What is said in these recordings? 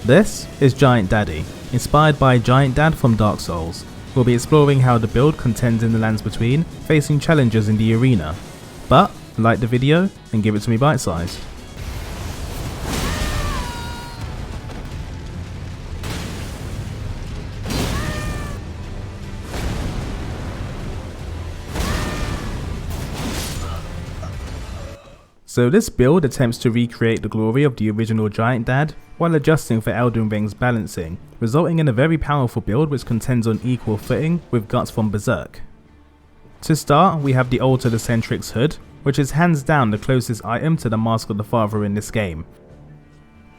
This is Giant Daddy, inspired by Giant Dad from Dark Souls. We'll be exploring how the build contends in the lands between, facing challenges in the arena. But, like the video and give it to me bite-sized. So this build attempts to recreate the glory of the original Giant Dad while adjusting for Elden Ring's balancing, resulting in a very powerful build which contends on equal footing with Guts from Berserk. To start, we have the Altar the Centric's hood, which is hands down the closest item to the Mask of the Father in this game.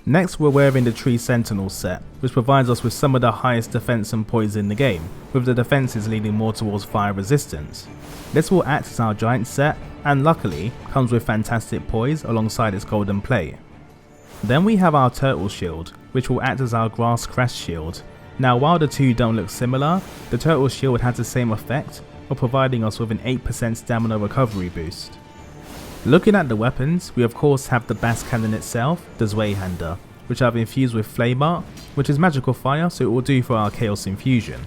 Next, we're wearing the Tree Sentinel set, which provides us with some of the highest defense and poise in the game, with the defenses leaning more towards fire resistance. This will act as our giant set, and luckily comes with fantastic poise alongside its golden plate. Then we have our Turtle Shield, which will act as our Grass Crest Shield. Now while the two don't look similar, the Turtle Shield has the same effect of providing us with an 8% stamina recovery boost. Looking at the weapons, we of course have the Bass Cannon itself, the Zweihander, which I've infused with Flame Art, which is magical fire, so it will do for our Chaos Infusion.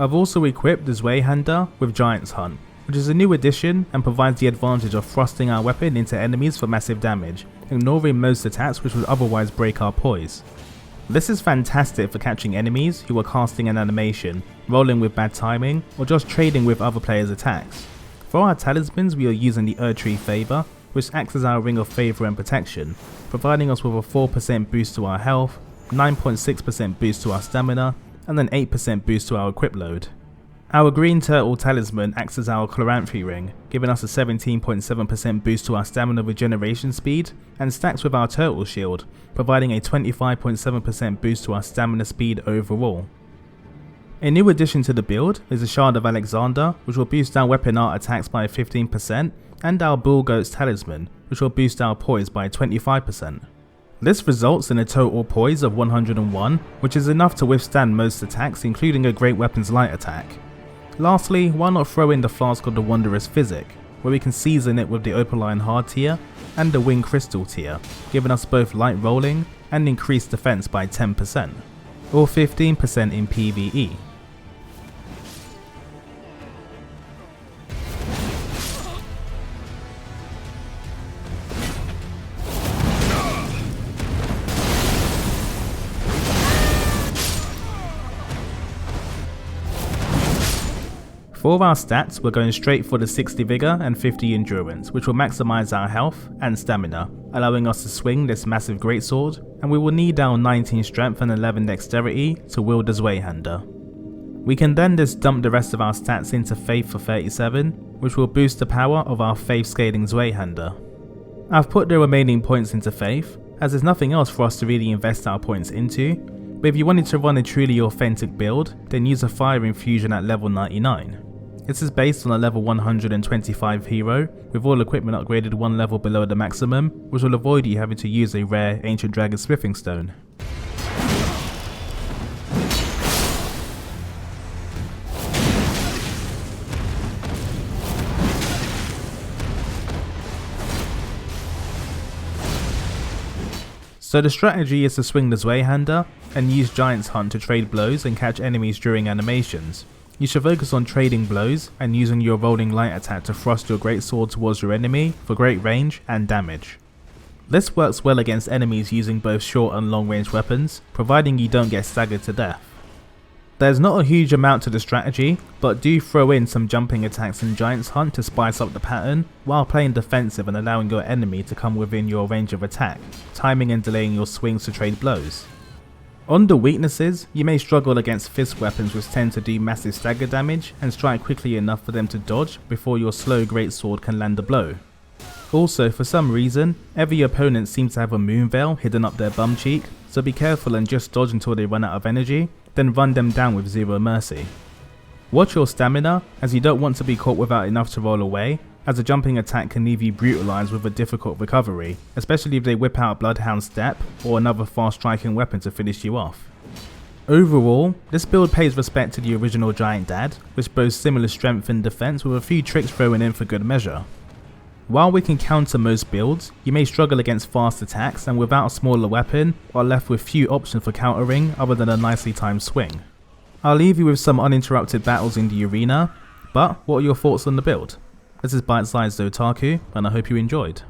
I've also equipped the Zweihander with Giant's Hunt, which is a new addition and provides the advantage of thrusting our weapon into enemies for massive damage, ignoring most attacks which would otherwise break our poise. This is fantastic for catching enemies who are casting an animation, rolling with bad timing, or just trading with other players' attacks. For our talismans, we are using the Erdtree Favor, which acts as our Ring of Favour and Protection, providing us with a 4% boost to our health, 9.6% boost to our stamina, and an 8% boost to our equip load. Our Green Turtle Talisman acts as our Chloranthy Ring, giving us a 17.7% boost to our stamina regeneration speed, and stacks with our Turtle Shield, providing a 25.7% boost to our stamina speed overall. A new addition to the build is the Shard of Alexander, which will boost our weapon art attacks by 15%, and our Bull Goat's Talisman, which will boost our poise by 25%. This results in a total poise of 101, which is enough to withstand most attacks, including a Great Weapon's Light attack. Lastly, why not throw in the Flask of the Wondrous Physic, where we can season it with the Opaline Hard tier and the Wing Crystal tier, giving us both light rolling and increased defense by 10%, or 15% in PvE. For our stats, we're going straight for the 60 Vigor and 50 Endurance, which will maximise our health and stamina, allowing us to swing this massive greatsword, and we will need our 19 Strength and 11 Dexterity to wield the Zweihander. We can then just dump the rest of our stats into Faith for 37, which will boost the power of our Faith scaling Zweihander. I've put the remaining points into Faith, as there's nothing else for us to really invest our points into, but if you wanted to run a truly authentic build, then use a Fire Infusion at level 99. This is based on a level 125 hero, with all equipment upgraded one level below the maximum, which will avoid you having to use a rare Ancient Dragon Smithing Stone. So the strategy is to swing the Zweihander and use Giant's Hunt to trade blows and catch enemies during animations. You should focus on trading blows and using your rolling light attack to thrust your greatsword towards your enemy for great range and damage. This works well against enemies using both short and long range weapons, providing you don't get staggered to death. There's not a huge amount to the strategy, but do throw in some jumping attacks in Giant's Hunt to spice up the pattern, while playing defensive and allowing your enemy to come within your range of attack, timing and delaying your swings to trade blows. On the weaknesses, you may struggle against fist weapons which tend to do massive stagger damage and strike quickly enough for them to dodge before your slow greatsword can land a blow. Also, for some reason, every opponent seems to have a moon veil hidden up their bum cheek, so be careful and just dodge until they run out of energy, then run them down with zero mercy. Watch your stamina, as you don't want to be caught without enough to roll away, as a jumping attack can leave you brutalized with a difficult recovery, especially if they whip out Bloodhound Step or another fast striking weapon to finish you off. Overall, this build pays respect to the original Giant Dad, which boasts similar strength and defense with a few tricks thrown in for good measure. While we can counter most builds, you may struggle against fast attacks and without a smaller weapon are left with few options for countering other than a nicely timed swing. I'll leave you with some uninterrupted battles in the arena, but what are your thoughts on the build? This is Bite Sized Otaku, and I hope you enjoyed.